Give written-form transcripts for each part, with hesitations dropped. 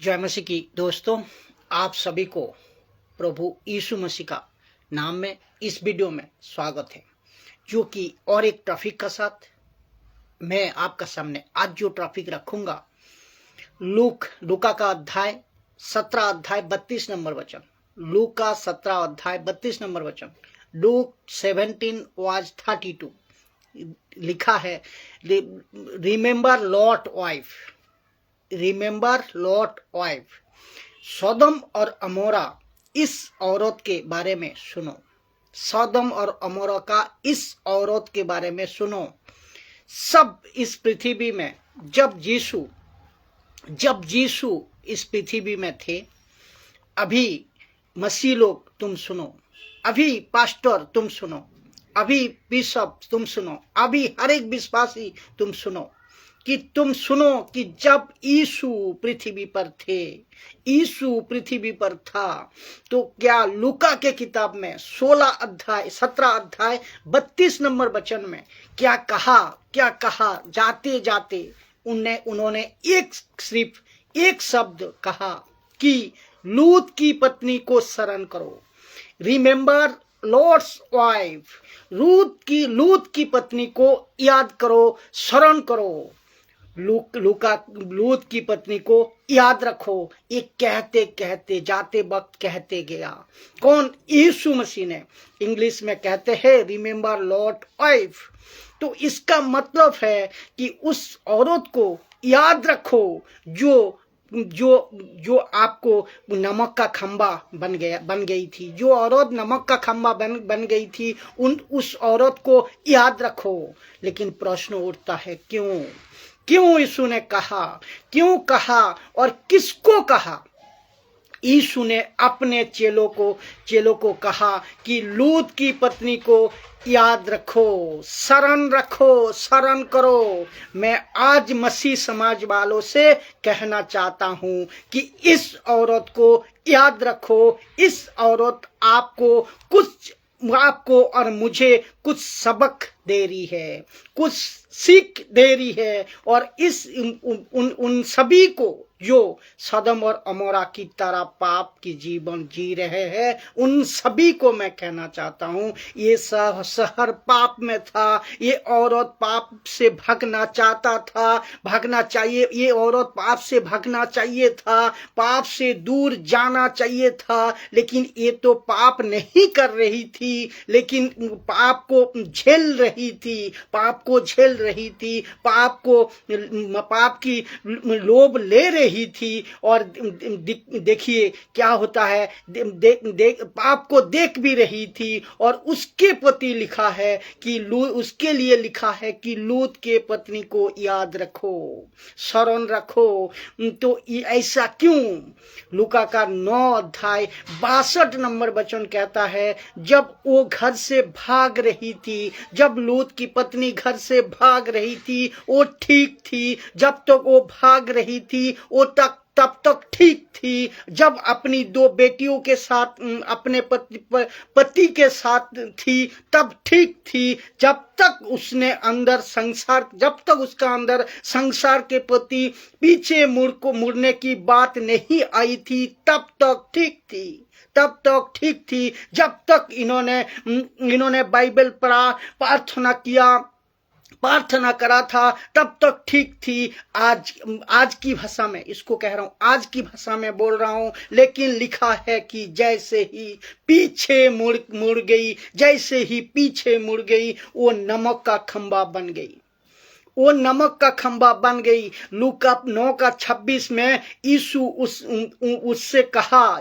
जय मसीह की दोस्तों, आप सभी को प्रभु यीशु मसीह का नाम में इस वीडियो में स्वागत है, जो कि और एक टॉपिक का साथ मैं आपका सामने आज जो टॉपिक रखूंगा, लूका का अध्याय 17 अध्याय 32 नंबर वचन। लूका 17 अध्याय 32 नंबर वचन। लूक 17:32 लिखा है, remember Lot wife, remember Lot wife. Sodom और अमोरा इस औरत के बारे में सुनो। सौदम और अमोरा का इस औरत के बारे में सुनो। सब इस पृथ्वी में जब यीशु इस पृथ्वी में थे, अभी मसीह लोग तुम सुनो, अभी पास्टर तुम सुनो, अभी बिशप तुम सुनो, अभी हर एक विश्वासी तुम सुनो कि तुम सुनो कि जब यीशु पृथ्वी पर थे, यीशु पृथ्वी पर था, तो क्या लूका के किताब में 17 अध्याय 32 नंबर वचन में क्या कहा जाते जाते उन्होंने सिर्फ एक शब्द कहा कि लूत की पत्नी को स्मरण करो। रिमेंबर लॉट्स वाइफ, लूत की पत्नी को याद करो, स्मरण करो। लूत की पत्नी को याद रखो। ये कहते कहते जाते वक्त कहते गया कौन? यीशु मसीह ने। इंग्लिश में कहते हैं रिमेंबर लॉट वाइफ। तो इसका मतलब है कि उस औरत को याद रखो जो आपको नमक का खंबा बन गई थी, जो औरत नमक का खंबा बन गई थी, उस औरत को याद रखो। लेकिन प्रश्न उठता है, क्यों यीशु ने कहा, क्यों कहा और किसको कहा? यीशु ने अपने चेलों को कहा कि लूत की पत्नी को याद रखो, शरण करो। मैं आज मसीह समाज वालों से कहना चाहता हूं कि इस औरत को याद रखो। इस औरत आपको और मुझे कुछ सबक दे रही है, कुछ सीख दे रही है। और उन सभी को जो सदम और अमोरा की तरह पाप की जीवन जी रहे हैं, उन सभी को मैं कहना चाहता हूं, ये शहर पाप में था, ये औरत पाप से भागना चाहिए, ये औरत पाप से भागना चाहिए था, पाप से दूर जाना चाहिए था। लेकिन ये तो पाप नहीं कर रही थी, लेकिन पाप को झेल रही थी, पाप की लोभ ले रही थी। और देखिए क्या होता है, पाप को देख भी रही थी। और उसके प्रति लिखा है कि उसके लिए लिखा है कि लूत के पत्नी को याद रखो, स्मरण रखो। तो ऐसा क्यों? लूका का 9 अध्याय 62 नंबर वचन कहता है, जब वो घर से भाग रही थी, जब लूत की पत्नी घर से भाग रही थी, वो ठीक थी। जब तक वो भाग रही थी तब तक ठीक थी। जब अपनी 2 बेटियों के साथ अपने पति के साथ थी तब ठीक थी। जब तक उसका अंदर संसार के प्रति पीछे मुड़ने की बात नहीं आई थी, तब तक ठीक थी। जब तक इन्होंने बाइबल पढ़ा, प्रार्थना करा था, तब तक ठीक थी। आज की भाषा में इसको कह रहा हूं, आज की भाषा में बोल रहा हूं। लेकिन लिखा है कि जैसे ही पीछे मुड़ गई, वो नमक का खंबा बन गई। लूका 9:26 में यीशु उससे कहा,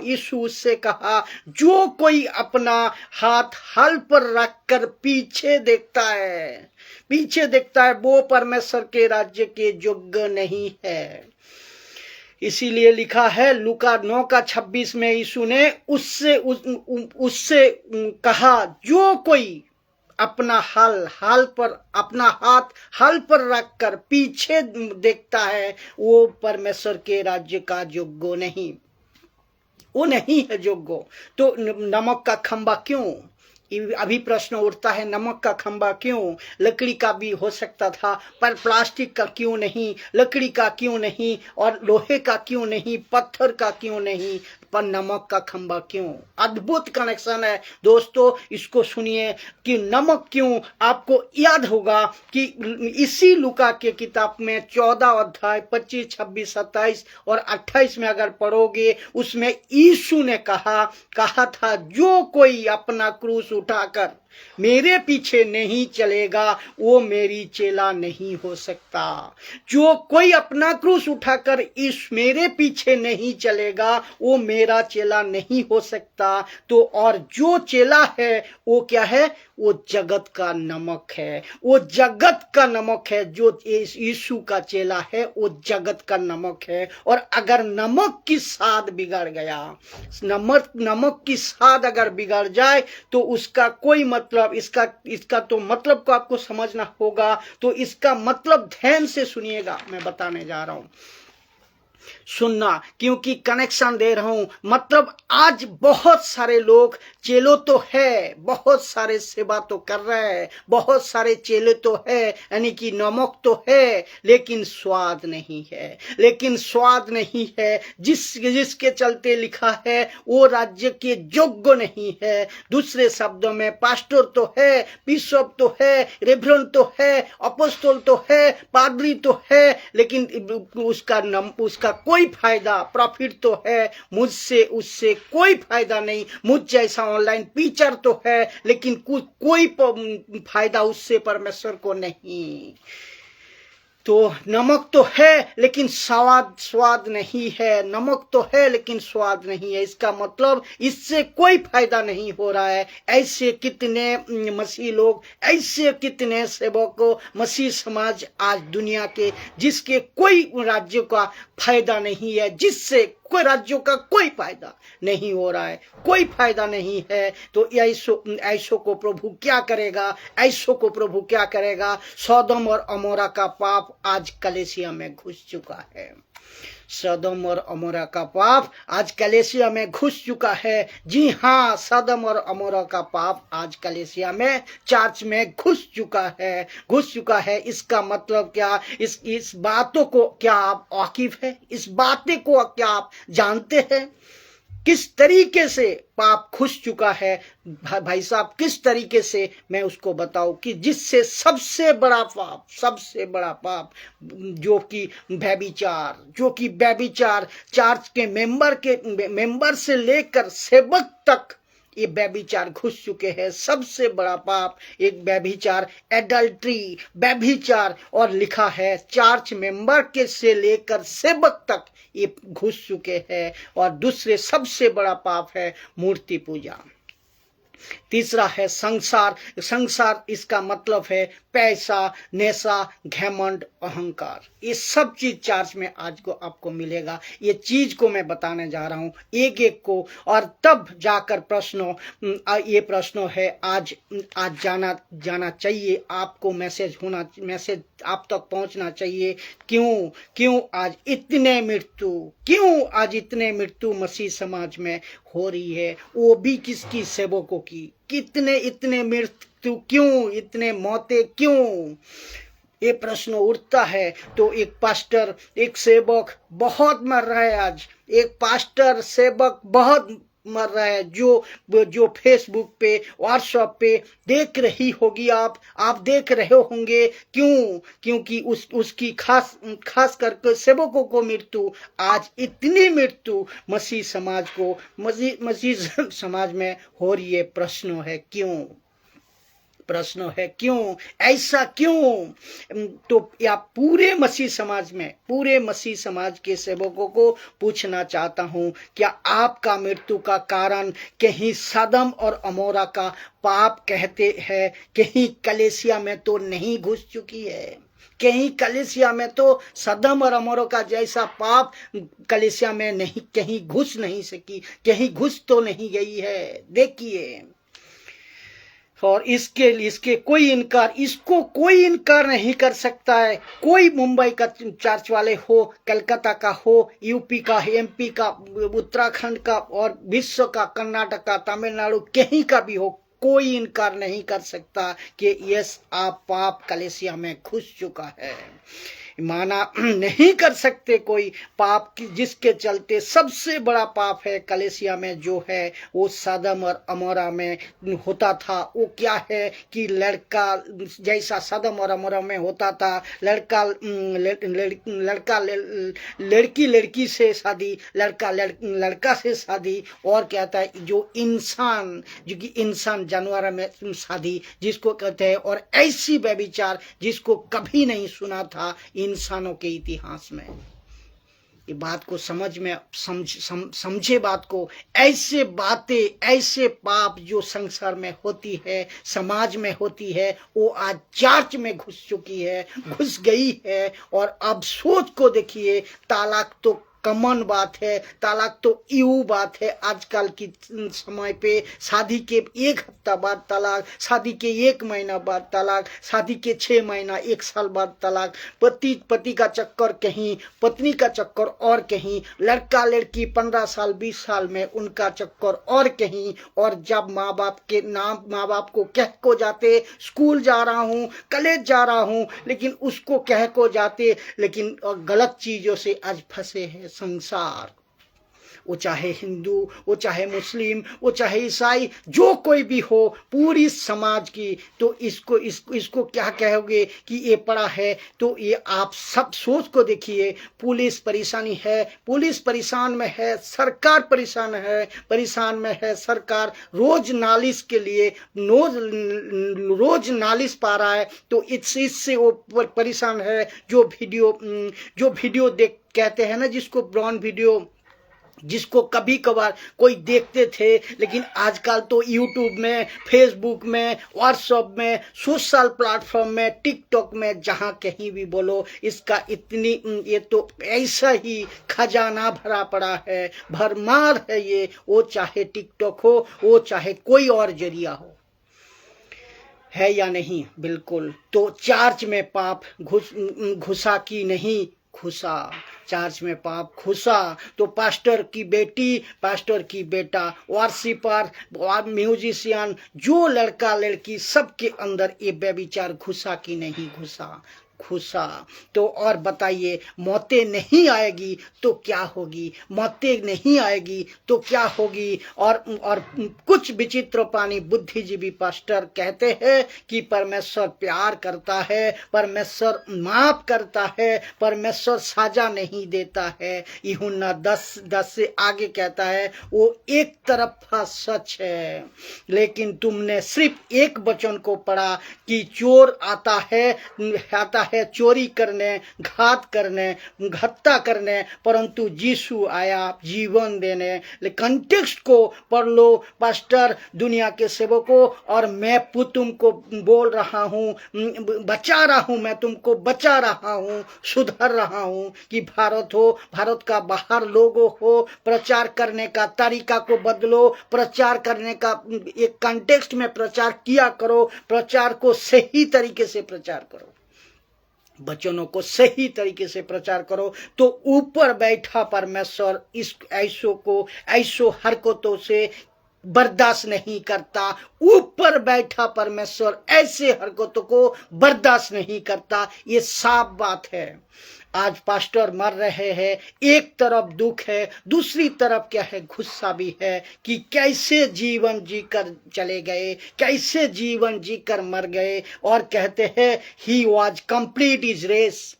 जो कोई अपना हाथ हल पर रखकर पीछे देखता है वो परमेश्वर के राज्य के योग्य नहीं है। इसीलिए लिखा है लूका 9:26 में यीशु ने उससे कहा, जो कोई अपना हाथ हल पर रखकर पीछे देखता है, वो परमेश्वर के राज्य का योग्य नहीं, वो नहीं है योग्य। तो नमक का खंबा क्यों? अभी प्रश्न उठता है, नमक का खंबा क्यों? लकड़ी का भी हो सकता था, पर प्लास्टिक का क्यों नहीं, लकड़ी का क्यों नहीं, और लोहे का क्यों नहीं, पत्थर का क्यों नहीं, पर नमक का खंबा क्यों? अद्भुत कनेक्शन है दोस्तों, इसको सुनिए कि नमक क्यों। आपको याद होगा कि इसी लूका के किताब में 14 अध्याय 25, 26, 27 और 28 में अगर पढ़ोगे, उसमें यीशु ने कहा था, जो कोई अपना क्रूस उठाकर मेरे पीछे नहीं चलेगा वो मेरी चेला नहीं हो सकता। जो कोई अपना क्रूस उठाकर इस मेरे पीछे नहीं चलेगा वो मेरा चेला नहीं हो सकता। तो और जो चेला है वो क्या है? वो जगत का नमक है, वो जगत का नमक है। जो यीशु का चेला है वो जगत का नमक है। और अगर नमक की स्वाद बिगड़ गया, नमक की स्वाद अगर बिगड़ जाए तो उसका कोई मतलब, इसका तो मतलब को आपको समझना होगा। तो इसका मतलब ध्यान से सुनिएगा, मैं बताने जा रहा हूं, सुनना, क्योंकि कनेक्शन दे रहा हूं। मतलब आज बहुत सारे लोग चेलो तो है, बहुत सारे सेवा तो कर रहे हैं, बहुत सारे चेले तो है, यानी कि नमक तो है, लेकिन स्वाद नहीं है, लेकिन स्वाद नहीं है। जिसके चलते लिखा है वो राज्य के योग्य नहीं है। दूसरे शब्दों में पास्टर तो है, बिशप तो है, रेवरेंड तो है, अपोस्टल तो है, पादरी तो है, लेकिन उसका कोई फायदा, प्रॉफिट तो है, मुझसे उससे कोई फायदा नहीं। मुझ जैसा ऑनलाइन टीचर तो है, लेकिन कोई फायदा उससे परमेश्वर को नहीं। तो नमक तो है लेकिन स्वाद नहीं है, नमक तो है लेकिन स्वाद नहीं है। इसका मतलब इससे कोई फायदा नहीं हो रहा है। ऐसे कितने मसीह लोग, ऐसे कितने सेवक, मसीह समाज आज दुनिया के, जिसके कोई राज्य का फायदा नहीं है, जिससे कोई राज्यों का कोई फायदा नहीं हो रहा है, कोई फायदा नहीं है। तो ऐसो को प्रभु क्या करेगा? ऐसो को प्रभु क्या करेगा? सौदम और अमोरा का पाप आज कलेसिया में घुस चुका है। सदम और अमोरा का पाप आज कलेसिया में घुस चुका है। जी हाँ, सदम और अमोरा का पाप आज कलेसिया में, चर्च में घुस चुका है। इसका मतलब क्या? इस बातों को क्या आप वाकिफ है? इस बातें को क्या आप जानते हैं? किस तरीके से पाप घुस चुका है भाई साहब, किस तरीके से मैं उसको बताऊं कि जिससे सबसे बड़ा पाप जो कि व्यभिचार, चर्च के मेंबर से लेकर सेवक तक ये व्यभिचार घुस चुके हैं। सबसे बड़ा पाप एक व्यभिचार, एडल्ट्री, व्यभिचार, और लिखा है चर्च मेंबर के से लेकर सेवक तक ये घुस चुके हैं। और दूसरे सबसे बड़ा पाप है मूर्ति पूजा। तीसरा है संसार, इसका मतलब है पैसा, नेशा, घमंड, अहंकार। ये सब चीज चर्च में आज को आपको मिलेगा। ये चीज को मैं बताने जा रहा हूं एक एक को, और तब जाकर ये प्रश्न है आज जाना चाहिए आपको, मैसेज आप तक पहुंचना चाहिए। क्यों आज इतने मृत्यु मसीह समाज में हो रही है? वो भी किसकी? सेवकों की। इतने मृत्यु क्यों? इतने मौतें क्यों? ये प्रश्न उठता है। तो एक पास्टर, एक सेवक बहुत मर रहा है आज। एक पास्टर, सेवक बहुत मर रहा है, जो फेसबुक पे, व्हाट्सएप पे देख रही होगी, आप देख रहे होंगे। क्योंकि उसकी खास करके सेवकों को मृत्यु, आज इतनी मृत्यु मसीह समाज में हो रही है। प्रश्न है क्यों? ऐसा क्यों? तो या पूरे मसीह समाज के सेवकों को पूछना चाहता हूं, क्या आपका मृत्यु का कारण कहीं सदम और अमोरा का पाप कहते हैं? कहीं कलेसिया में तो नहीं घुस चुकी है? कहीं कलेसिया में तो सदम और अमोरा का जैसा पाप कलेसिया में नहीं, कहीं घुस नहीं सकी, कहीं घुस तो नहीं गई है? देखिए, और इसको कोई इनकार नहीं कर सकता है। कोई मुंबई का चर्च वाले हो, कलकत्ता का हो, यूपी का, एमपी का, उत्तराखंड का, और विश्व का, कर्नाटक का, तमिलनाडु, कहीं का भी हो, कोई इनकार नहीं कर सकता कि यस आप पाप कलीसिया में घुस चुका है। माना नहीं कर सकते कोई पाप की जिसके चलते सबसे बड़ा पाप है कलीसिया में जो है वो सदम और अमोरा में होता था। वो क्या है कि लड़का जैसा सदम और अमोरा में होता था, लड़की लड़की से शादी, लड़का से शादी, और कहता है जो कि इंसान जानवर में शादी जिसको कहते हैं, और ऐसी व्यभिचार जिसको कभी नहीं सुना था इंसानों के इतिहास में। ये बात को समझे बात को। ऐसे बातें, ऐसे पाप जो संसार में होती है, समाज में होती है, वो आज चर्च में घुस चुकी है, घुस गई है। और अब सोच को देखिए, तालाक तो कॉमन बात है, तालाक तो यूं बात है आजकल की समय पे। शादी के 1 हफ्ता बाद तलाक, शादी के 1 महीना बाद तलाक, शादी के 6 महीना 1 साल बाद तलाक, पति का चक्कर कहीं, पत्नी का चक्कर और कहीं, लड़का लड़की 15 साल 20 साल में उनका चक्कर और कहीं। और जब माँ बाप को कह को जाते स्कूल जा रहा हूँ, कॉलेज जा रहा हूँ, लेकिन उसको कह को जाते, लेकिन गलत चीजों से आज फंसे हैं संसार। वो चाहे हिंदू, वो चाहे मुस्लिम, वो चाहे ईसाई, जो कोई भी हो, पूरी समाज की। तो इसको क्या कहोगे कि ये पड़ा है? तो ये आप सब सोच को देखिए। पुलिस परेशानी है, पुलिस परेशान में है, सरकार परेशान में है सरकार। रोज नालिश के लिए रोज नालिश पा रहा है, तो इससे वो परेशान है। जो वीडियो देख कहते हैं ना, जिसको ब्रॉन वीडियो, जिसको कभी कभार कोई देखते थे, लेकिन आजकल तो यूट्यूब में, फेसबुक में, व्हाट्सएप में, सोशल प्लेटफॉर्म में, टिकटॉक में, जहां कहीं भी बोलो इसका ये तो ऐसा ही खजाना भरा पड़ा है, भरमार है ये। वो चाहे टिकटॉक हो, वो चाहे कोई और जरिया हो, है या नहीं? बिल्कुल। तो चर्च में पाप घुसा कि नहीं घुसा? चर्च में पाप घुसा तो पास्टर की बेटी, पास्टर की बेटा, वर्शिपर, म्यूजिशियन, जो लड़का लड़की, सबके अंदर ये व्यभिचार घुसा कि नहीं घुसा? तो और बताइए, मौतें नहीं आएगी तो क्या होगी? मौतें नहीं आएगी तो क्या होगी? और कुछ विचित्र प्राणी बुद्धिजीवी पास्टर कहते हैं कि परमेश्वर प्यार करता है, परमेश्वर माफ करता है, परमेश्वर सजा नहीं देता है। यूहन्ना 10:10 से आगे कहता है वो एक तरफा सच है। लेकिन तुमने सिर्फ एक वचन को पढ़ा कि चोर आता है चोरी करने, घात करने, हत्या करने, परंतु यीशु आया जीवन देने। कंटेक्स्ट को पढ़ लो पास्टर, दुनिया के सेवकों, और मैं तुमको बोल रहा हूँ, बचा रहा हूँ, मैं तुमको बचा रहा हूँ, सुधर रहा हूँ कि भारत हो, भारत का बाहर लोगों हो, प्रचार करने का तरीका को बदलो, प्रचार करने का एक कंटेक्स्ट में प्रचार किया करो, प्रचार को सही तरीके से प्रचार करो, वचनों को सही तरीके से प्रचार करो। तो ऊपर बैठा परमेश्वर इस ऐसो हरकतों से बर्दाश्त नहीं करता। ऊपर बैठा परमेश्वर ऐसे हरकतों को बर्दाश्त नहीं करता। ये साफ बात है। आज पास्टर मर रहे हैं, एक तरफ दुख है, दूसरी तरफ क्या है? गुस्सा भी है कि कैसे जीवन जीकर चले गए, कैसे जीवन जीकर मर गए। और कहते हैं he was complete his race,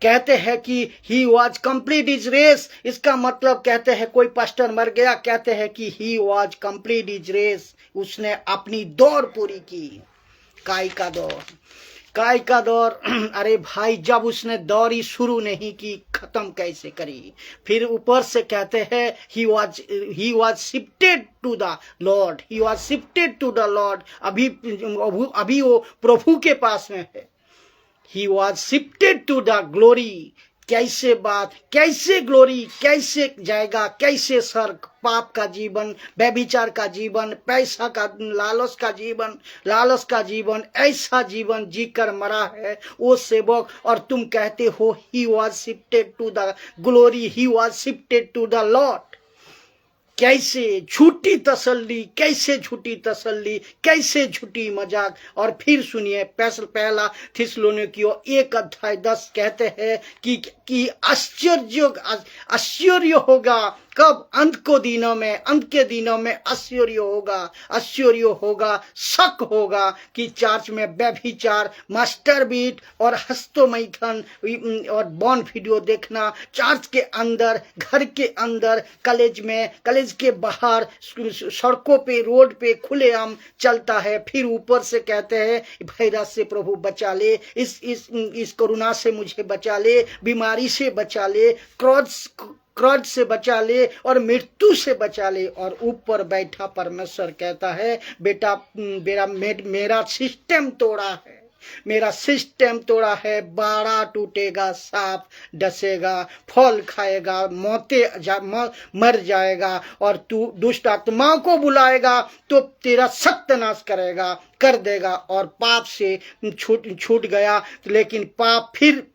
कहते हैं कि he was complete his race. इसका मतलब कहते हैं कोई पास्टर मर गया, कहते हैं कि he was complete his race, उसने अपनी दौड़ पूरी की। काय का दौर। अरे भाई, जब उसने दौड़ी शुरू नहीं की, खत्म कैसे करी? फिर ऊपर से कहते हैं he was shifted to the lord, he was shifted to the lord. अभी वो प्रभु के पास में है। He was shifted to the glory. कैसे बात, कैसे ग्लोरी, कैसे जाएगा, कैसे स्वर्ग? पाप का जीवन, व्यभिचार का जीवन, पैसा का लालच का जीवन, ऐसा जीवन जीकर मरा है वो सेवक। और तुम कहते हो he was shifted to the glory, he was shifted to the lord. कैसे झूठी तसल्ली, कैसे झूठी तसल्ली, कैसे झूठी मजाक। और फिर सुनिए पहला थिस्सलुनीकियों 1:10 कहते हैं कि आश्चर्य होगा कब, अंत के दिनों में आश्चर्य होगा, शक होगा कि चर्च में व्यभिचार, मास्टरबीट और हस्तमैथुन और बॉर्न वीडियो देखना, चर्च के अंदर, घर के अंदर, कॉलेज के बाहर, सड़कों पे, रोड पे खुलेआम चलता है। फिर ऊपर से कहते हैं वायरस से प्रभु बचा ले, इस कोरोना से मुझे बचा ले, बीमारी से बचा ले, क्रोध से बचा ले और मृत्यु से बचा ले। और ऊपर बैठा परमेश्वर कहता है बेटा मेरा सिस्टम तोड़ा है, मेरा सिस्टम तोड़ा है, बाड़ा टूटेगा, सांप डसेगा, फल खाएगा, मर जाएगा, और तू दुष्ट आत्माओं को बुलाएगा तो तेरा सत्यानाश कर देगा। और पाप से छूट गया, लेकिन पाप फिर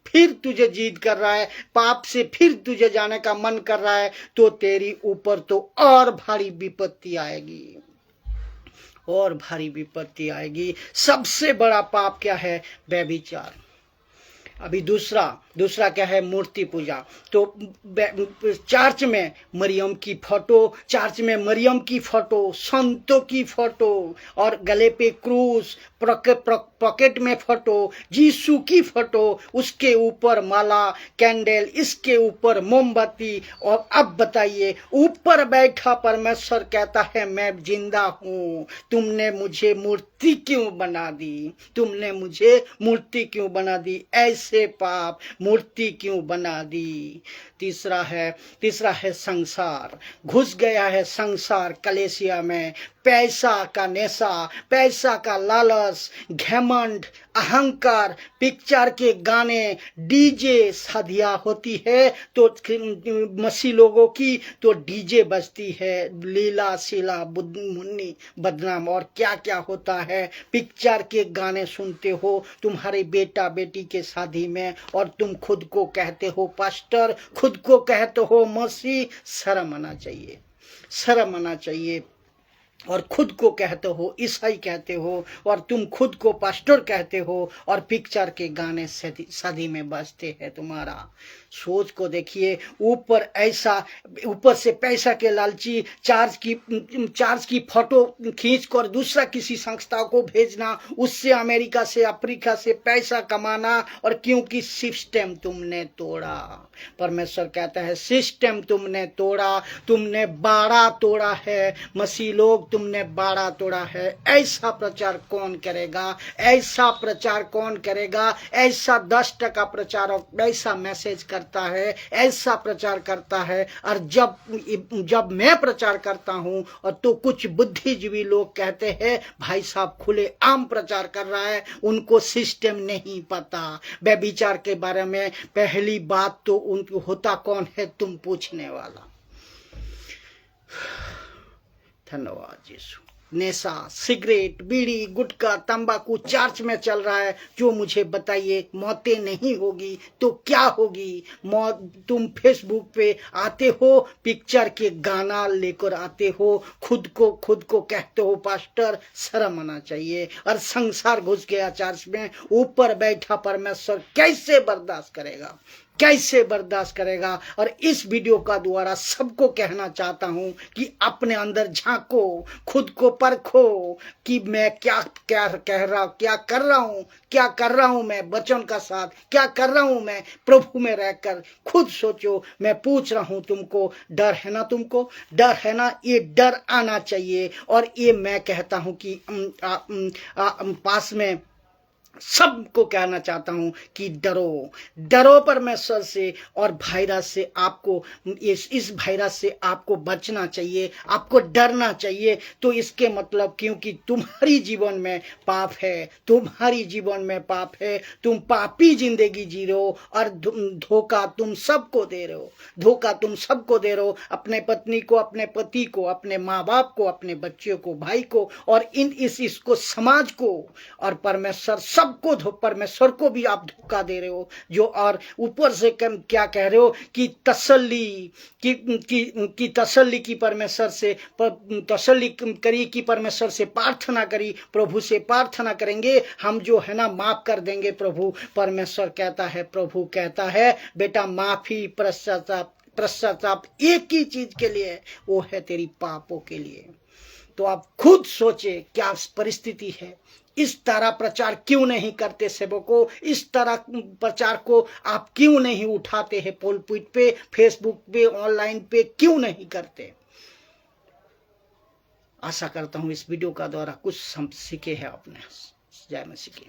तुझे जीत कर रहा है, पाप से फिर तुझे जाने का मन कर रहा है, तो तेरी ऊपर तो और भारी विपत्ति आएगी, और भारी विपत्ति आएगी। सबसे बड़ा पाप क्या है? व्यभिचार। अभी दूसरा क्या है? मूर्ति पूजा। तो चर्च में मरियम की फोटो, संतों की फोटो, और गले पे क्रूस, पॉकेट में फोटो, यीशु की फोटो, उसके ऊपर माला, कैंडल, इसके ऊपर मोमबत्ती। और अब बताइए, ऊपर बैठा परमेश्वर कहता है मैं जिंदा हूं, तुमने मुझे मूर्ति क्यों बना दी? ऐसे पाप, मूर्ति क्यों बना दी? तीसरा है संसार। घुस गया है संसार कलेसिया में, पैसा का नेशा, पैसा का लालच, घमंड, अहंकार, पिक्चर के गाने, डीजे, शादियां होती है तो मसीह लोगों की तो डीजे बजती है, लीला शीला मुन्नी बदनाम, और क्या क्या होता है। पिक्चर के गाने सुनते हो तुम्हारे बेटा बेटी के शादी में, और तुम खुद को कहते हो पास्टर, खुद को कहते हो मसीह। शर्म आना चाहिए। और खुद को कहते हो ईसाई कहते हो, और तुम खुद को पास्टर कहते हो, और पिक्चर के गाने शादी में बजते हैं। तुम्हारा सोच को देखिए। ऊपर से पैसा के लालची, चार्ज की फोटो खींच कर दूसरा किसी संस्था को भेजना, उससे अमेरिका से अफ्रीका से पैसा कमाना, और क्योंकि सिस्टम तुमने तोड़ा। परमेश्वर कहता है सिस्टम तुमने तोड़ा, तुमने बाड़ा तोड़ा है। मसीह लोग, तुमने बाड़ा तोड़ा है। ऐसा प्रचार कौन करेगा? ऐसा 10% प्रचारक ऐसा मैसेज करता है, ऐसा प्रचार करता है। और जब मैं प्रचार करता हूं, और तो कुछ बुद्धिजीवी लोग कहते हैं भाई साहब खुले आम प्रचार कर रहा है, उनको सिस्टम नहीं पता। व्यभिचार के बारे में पहली बात तो उनको होता कौन है? तुम पूछने वाला। धन्यवाद यीशु। नेशा, सिगरेट, बीड़ी, गुटखा, तंबाकू चर्च में चल रहा है, जो मुझे बताइए मौतें नहीं होगी तो क्या होगी? मौत। तुम फेसबुक पे आते हो, पिक्चर के गाना लेकर आते हो, खुद को कहते हो पास्टर। शर्म आना चाहिए। और संसार घुस गया चर्च में, ऊपर बैठा परमेश्वर कैसे बर्दाश्त करेगा? और इस वीडियो का द्वारा सबको कहना चाहता हूं कि अपने अंदर झांको, खुद को परखो कि मैं क्या कर रहा हूं मैं वचन का साथ, क्या कर रहा हूं मैं प्रभु में रहकर। खुद सोचो। मैं पूछ रहा हूं तुमको, डर है ना? ये डर आना चाहिए। और ये मैं कहता हूं कि पास में सबको कहना चाहता हूं कि डरो परमेश्वर से, और वायरस से आपको, इस वायरस से आपको बचना चाहिए, आपको डरना चाहिए। तो इसके मतलब, क्योंकि तुम्हारी जीवन में पाप है, तुम पापी जिंदगी जी रहे हो, और धोखा तुम सबको दे रहे हो, अपने पत्नी को, अपने पति को, अपने माँ बाप को, अपने बच्चों को, भाई को, और इसको समाज को। और परमेश्वर सबको परमेश्वर को भी आप धोखा दे रहे हो। जो और ऊपर से क्या कह रहे हो कि तसल्ली की तसल्ली की परमेश्वर से तसल्ली करी कि परमेश्वर से प्रार्थना करी, प्रभु से प्रार्थना करेंगे हम जो है ना माफ कर देंगे प्रभु। परमेश्वर कहता है, प्रभु कहता है बेटा माफी पश्चाताप एक ही चीज के लिए है, वो है तेरी पापों के लिए। तो आप खुद सोचे क्या परिस्थिति है। इस तरह प्रचार क्यों नहीं करते सेवकों? इस तरह प्रचार को आप क्यों नहीं उठाते हैं पुलपिट पे, फेसबुक पे, ऑनलाइन पे क्यों नहीं करते? आशा करता हूं इस वीडियो का द्वारा कुछ हम सीखे हैं आपने। जय मसीह की।